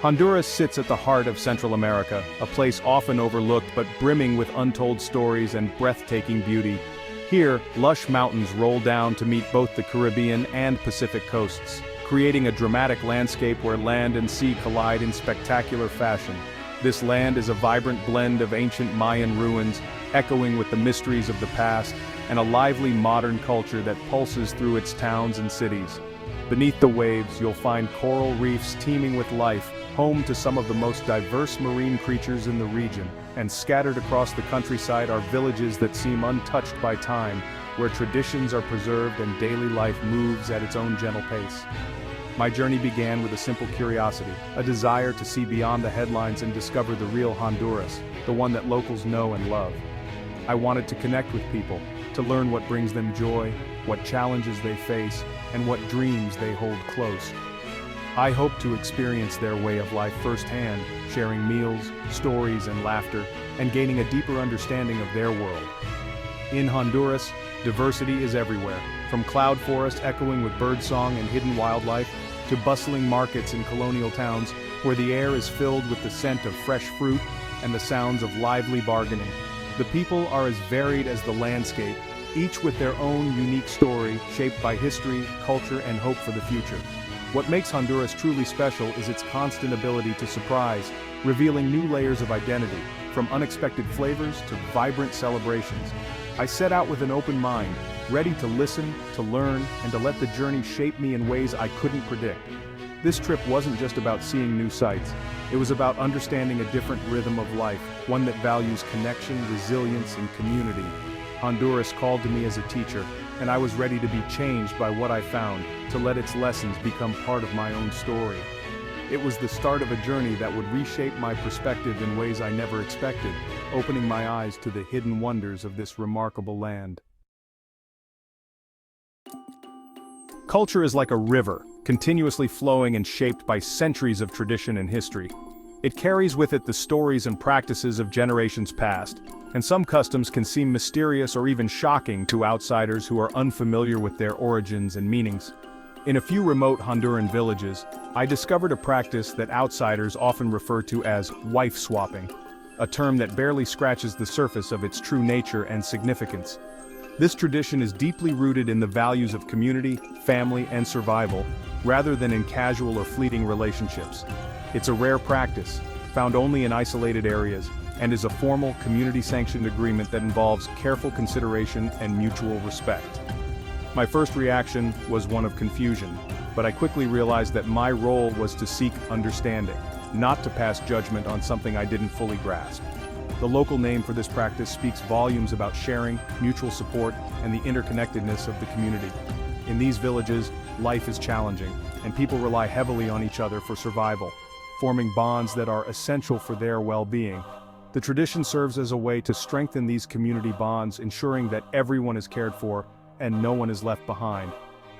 Honduras sits at the heart of Central America, a place often overlooked but brimming with untold stories and breathtaking beauty. Here, lush mountains roll down to meet both the Caribbean and Pacific coasts, creating a dramatic landscape where land and sea collide in spectacular fashion. This land is a vibrant blend of ancient Mayan ruins, echoing with the mysteries of the past, and a lively modern culture that pulses through its towns and cities. Beneath the waves, you'll find coral reefs teeming with life, home to some of the most diverse marine creatures in the region, and scattered across the countryside are villages that seem untouched by time, where traditions are preserved and daily life moves at its own gentle pace. My journey began with a simple curiosity, a desire to see beyond the headlines and discover the real Honduras, the one that locals know and love. I wanted to connect with people, to learn what brings them joy, what challenges they face, and what dreams they hold close. I hope to experience their way of life firsthand, sharing meals, stories, and laughter, and gaining a deeper understanding of their world. In Honduras, diversity is everywhere, from cloud forests echoing with birdsong and hidden wildlife, to bustling markets in colonial towns, where the air is filled with the scent of fresh fruit and the sounds of lively bargaining. The people are as varied as the landscape, each with their own unique story, shaped by history, culture, and hope for the future. What makes Honduras truly special is its constant ability to surprise, revealing new layers of identity, from unexpected flavors to vibrant celebrations. I set out with an open mind, ready to listen, to learn, and to let the journey shape me in ways I couldn't predict. This trip wasn't just about seeing new sights. It was about understanding a different rhythm of life, one that values connection, resilience, and community. Honduras called to me as a teacher, and I was ready to be changed by what I found, to let its lessons become part of my own story. It was the start of a journey that would reshape my perspective in ways I never expected, opening my eyes to the hidden wonders of this remarkable land. Culture is like a river, continuously flowing and shaped by centuries of tradition and history. It carries with it the stories and practices of generations past, and some customs can seem mysterious or even shocking to outsiders who are unfamiliar with their origins and meanings. In a few remote Honduran villages, I discovered a practice that outsiders often refer to as wife swapping, a term that barely scratches the surface of its true nature and significance. This tradition is deeply rooted in the values of community, family, and survival, rather than in casual or fleeting relationships. It's a rare practice, found only in isolated areas, and is a formal, community-sanctioned agreement that involves careful consideration and mutual respect. My first reaction was one of confusion, but I quickly realized that my role was to seek understanding, not to pass judgment on something I didn't fully grasp. The local name for this practice speaks volumes about sharing, mutual support, and the interconnectedness of the community. In these villages, life is challenging, and people rely heavily on each other for survival, forming bonds that are essential for their well-being. The tradition serves as a way to strengthen these community bonds, ensuring that everyone is cared for and no one is left behind.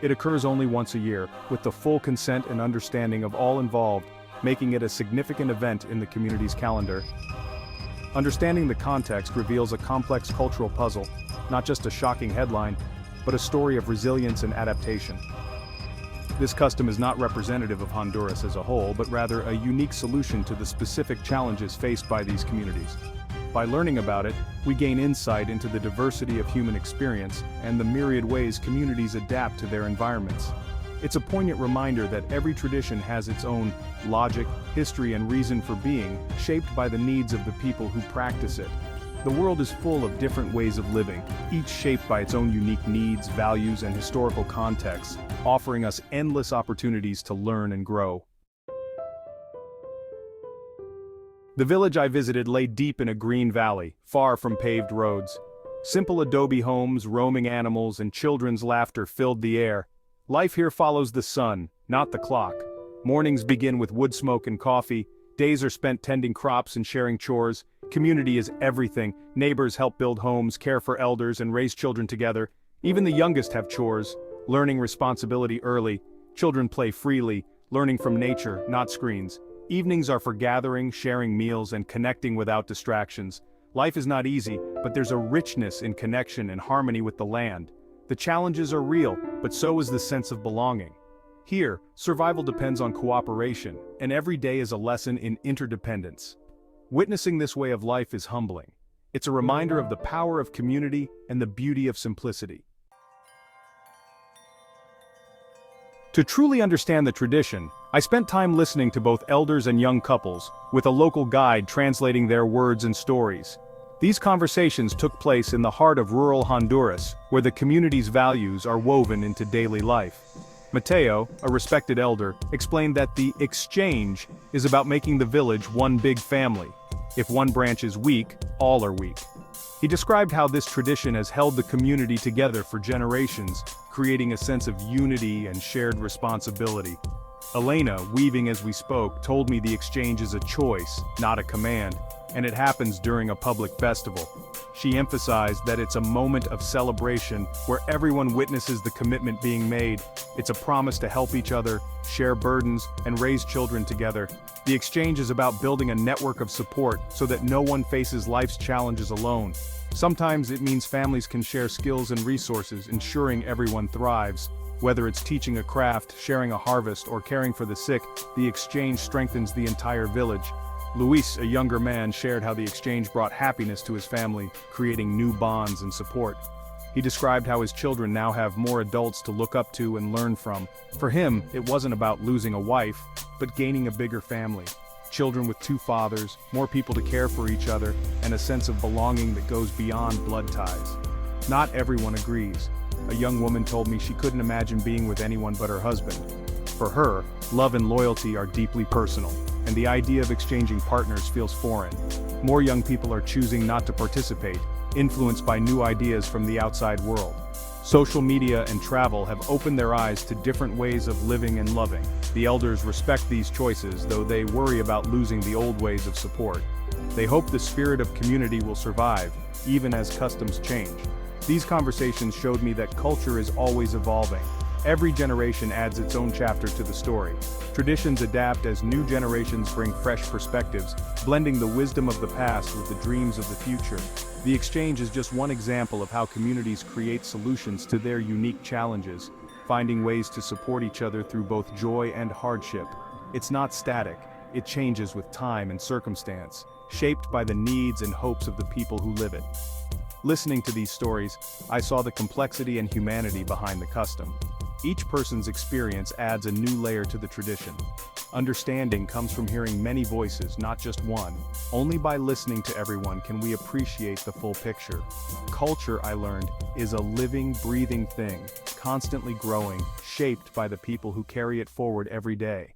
It occurs only once a year, with the full consent and understanding of all involved, making it a significant event in the community's calendar. Understanding the context reveals a complex cultural puzzle, not just a shocking headline, but a story of resilience and adaptation. This custom is not representative of Honduras as a whole, but rather a unique solution to the specific challenges faced by these communities. By learning about it, we gain insight into the diversity of human experience and the myriad ways communities adapt to their environments. It's a poignant reminder that every tradition has its own logic, history, and reason for being, shaped by the needs of the people who practice it. The world is full of different ways of living, each shaped by its own unique needs, values, and historical contexts, offering us endless opportunities to learn and grow. The village I visited lay deep in a green valley, far from paved roads. Simple adobe homes, roaming animals, and children's laughter filled the air. Life here follows the sun, not the clock. Mornings begin with wood smoke and coffee, days are spent tending crops and sharing chores. Community is everything. Neighbors help build homes, care for elders, and raise children together. Even the youngest have chores, learning responsibility early. Children play freely, learning from nature, not screens. Evenings are for gathering, sharing meals, and connecting without distractions. Life is not easy, but there's a richness in connection and harmony with the land. The challenges are real, but so is the sense of belonging. Here, survival depends on cooperation, and every day is a lesson in interdependence. Witnessing this way of life is humbling. It's a reminder of the power of community and the beauty of simplicity. To truly understand the tradition, I spent time listening to both elders and young couples, with a local guide translating their words and stories. These conversations took place in the heart of rural Honduras, where the community's values are woven into daily life. Mateo, a respected elder, explained that the exchange is about making the village one big family. If one branch is weak, all are weak. He described how this tradition has held the community together for generations, creating a sense of unity and shared responsibility. Elena, weaving as we spoke, told me the exchange is a choice, not a command, and it happens during a public festival. She emphasized that it's a moment of celebration where everyone witnesses the commitment being made. It's a promise to help each other, share burdens, and raise children together. The exchange is about building a network of support so that no one faces life's challenges alone. Sometimes it means families can share skills and resources, ensuring everyone thrives. Whether it's teaching a craft, sharing a harvest, or caring for the sick, the exchange strengthens the entire village. Luis, a younger man, shared how the exchange brought happiness to his family, creating new bonds and support. He described how his children now have more adults to look up to and learn from. For him, it wasn't about losing a wife, but gaining a bigger family. Children with two fathers, more people to care for each other, and a sense of belonging that goes beyond blood ties. Not everyone agrees. A young woman told me she couldn't imagine being with anyone but her husband. For her, love and loyalty are deeply personal, and the idea of exchanging partners feels foreign. More young people are choosing not to participate, influenced by new ideas from the outside world. Social media and travel have opened their eyes to different ways of living and loving. The elders respect these choices, though they worry about losing the old ways of support. They hope the spirit of community will survive, even as customs change. These conversations showed me that culture is always evolving. Every generation adds its own chapter to the story. Traditions adapt as new generations bring fresh perspectives, blending the wisdom of the past with the dreams of the future. The exchange is just one example of how communities create solutions to their unique challenges, finding ways to support each other through both joy and hardship. It's not static, it changes with time and circumstance, shaped by the needs and hopes of the people who live it. Listening to these stories, I saw the complexity and humanity behind the custom. Each person's experience adds a new layer to the tradition. Understanding comes from hearing many voices, not just one. Only by listening to everyone can we appreciate the full picture. Culture, I learned, is a living, breathing thing, constantly growing, shaped by the people who carry it forward every day.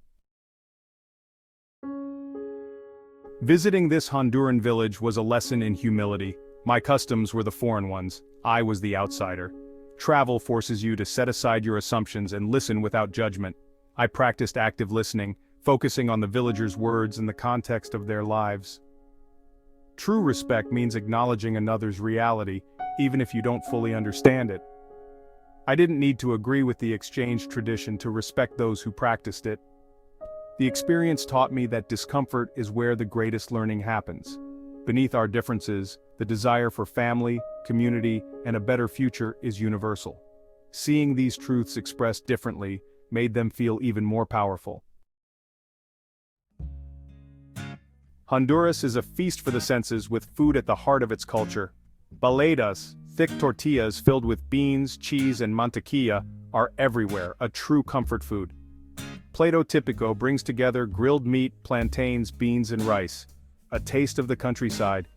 Visiting this Honduran village was a lesson in humility. My customs were the foreign ones. I was the outsider. Travel forces you to set aside your assumptions and listen without judgment. I practiced active listening, focusing on the villagers' words and the context of their lives. True respect means acknowledging another's reality, even if you don't fully understand it. I didn't need to agree with the exchange tradition to respect those who practiced it. The experience taught me that discomfort is where the greatest learning happens. Beneath our differences, the desire for family, community, and a better future is universal. Seeing these truths expressed differently made them feel even more powerful. Honduras is a feast for the senses with food at the heart of its culture. Baleadas, thick tortillas filled with beans, cheese, and mantequilla, are everywhere, a true comfort food. Plato Típico brings together grilled meat, plantains, beans, and rice. A taste of the countryside.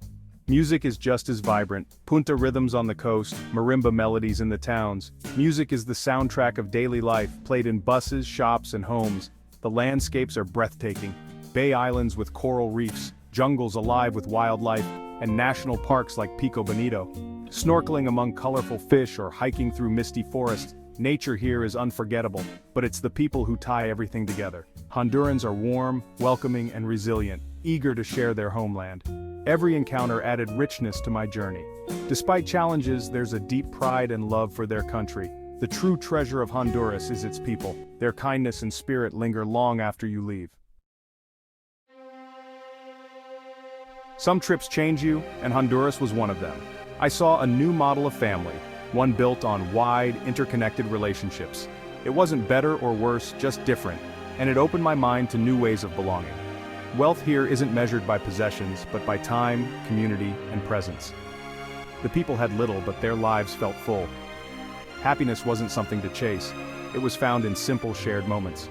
Music is just as vibrant, punta rhythms on the coast, marimba melodies in the towns. Music is the soundtrack of daily life, played in buses, shops, and homes. The landscapes are breathtaking. Bay islands with coral reefs, jungles alive with wildlife, and national parks like Pico Bonito. Snorkeling among colorful fish or hiking through misty forests, nature here is unforgettable, but it's the people who tie everything together. Hondurans are warm, welcoming, and resilient, eager to share their homeland. Every encounter added richness to my journey. Despite challenges, there's a deep pride and love for their country. The true treasure of Honduras is its people. Their kindness and spirit linger long after you leave. Some trips change you, and Honduras was one of them. I saw a new model of family, one built on wide, interconnected relationships. It wasn't better or worse, just different, and it opened my mind to new ways of belonging. Wealth here isn't measured by possessions, but by time, community, and presence. The people had little, but their lives felt full. Happiness wasn't something to chase. It was found in simple shared moments.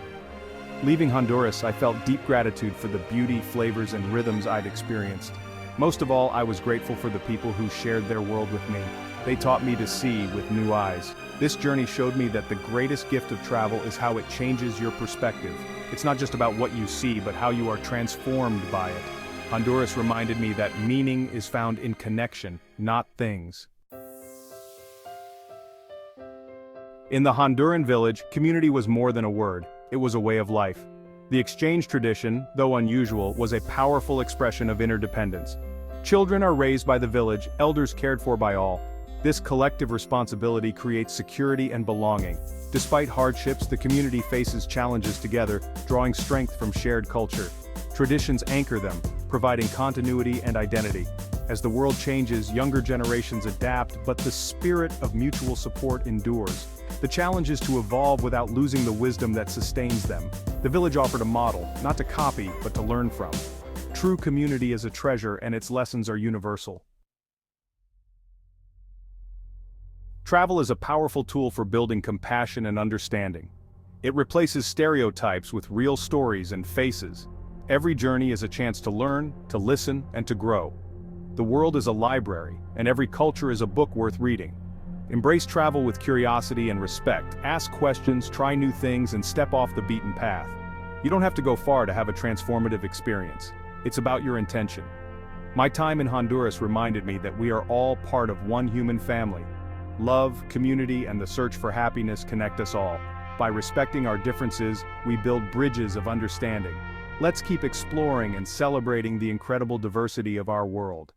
Leaving Honduras, I felt deep gratitude for the beauty, flavors, and rhythms I'd experienced. Most of all, I was grateful for the people who shared their world with me. They taught me to see with new eyes. This journey showed me that the greatest gift of travel is how it changes your perspective. It's not just about what you see, but how you are transformed by it. Honduras reminded me that meaning is found in connection, not things. In the Honduran village, community was more than a word. It was a way of life. The exchange tradition, though unusual, was a powerful expression of interdependence. Children are raised by the village, elders cared for by all. This collective responsibility creates security and belonging. Despite hardships, the community faces challenges together, drawing strength from shared culture. Traditions anchor them, providing continuity and identity. As the world changes, younger generations adapt, but the spirit of mutual support endures. The challenge is to evolve without losing the wisdom that sustains them. The village offered a model, not to copy, but to learn from. True community is a treasure, and its lessons are universal. Travel is a powerful tool for building compassion and understanding. It replaces stereotypes with real stories and faces. Every journey is a chance to learn, to listen, and to grow. The world is a library, and every culture is a book worth reading. Embrace travel with curiosity and respect. Ask questions, try new things, and step off the beaten path. You don't have to go far to have a transformative experience. It's about your intention. My time in Honduras reminded me that we are all part of one human family. Love, community, and the search for happiness connect us all. By respecting our differences, we build bridges of understanding. Let's keep exploring and celebrating the incredible diversity of our world.